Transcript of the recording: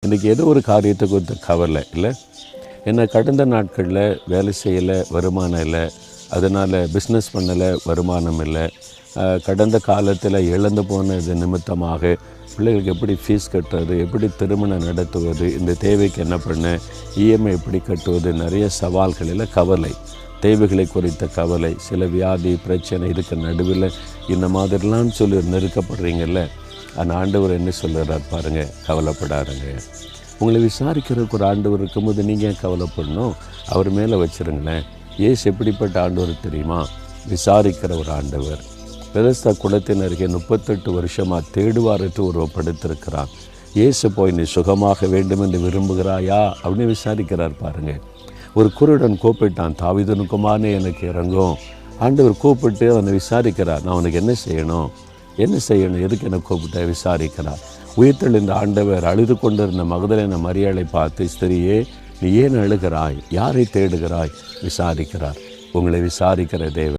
இன்றைக்கி ஏதோ ஒரு காரியத்தை குறித்த கவலை இல்லை. ஏன்னா கடந்த நாட்களில் வேலை செய்யலை, வருமானம் இல்லை, அதனால் பிஸ்னஸ் பண்ணலை, வருமானம் இல்லை. கடந்த காலத்தில் இழந்து போனது நிமித்தமாக பிள்ளைகளுக்கு எப்படி ஃபீஸ் கட்டுறது, எப்படி திருமணம் நடத்துவது, இந்த தேவைக்கு என்ன பண்ண, இஎம்ஐ எப்படி கட்டுவது, நிறைய சவால்களில் கவலை, தேவைகளை குறித்த கவலை, சில வியாதி பிரச்சனை இதுக்கு நடுவில் இந்த மாதிரிலாம் சொல்லி நெருக்கப்படுறீங்கல்ல. அந்த ஆண்டவர் என்ன சொல்கிறார் பாருங்கள், கவலைப்படாதுங்க. உங்களை விசாரிக்கிறதுக்கு ஒரு ஆண்டவர் இருக்கும்போது நீங்கள் ஏன் கவலைப்படணும்? அவர் மேலே வச்சுருங்களேன். ஏசு எப்படிப்பட்ட ஆண்டவர் தெரியுமா? விசாரிக்கிற ஒரு ஆண்டவர். பெதஸ்தா குளத்தினருக்கு 38 வருஷமாக தேடுவாரற்று உருவப்படுத்திருக்கிறான். இயேசு போய் நீ சுகமாக வேண்டும் என்று விரும்புகிறாயா அப்படின்னு விசாரிக்கிறார் பாருங்கள். ஒரு குருடன் கூப்பிட்டான், தாவீதுனுக்குமானே எனக்கு இறங்கும். ஆண்டவர் கூப்பிட்டு அவனை விசாரிக்கிறார். நான் அவனுக்கு என்ன செய்யணும், எதுக்கு என்னை கூப்பிட்ட விசாரிக்கிறார். உயிர்த்தெழுந்த ஆண்டவர் அழுது கொண்டிருந்த மகதலேன மரியாளை பார்த்து, ஸ்திரியே நீ ஏன் அழுகிறாய், யாரை தேடுகிறாய் விசாரிக்கிறார். உங்களை விசாரிக்கிற தேவன்.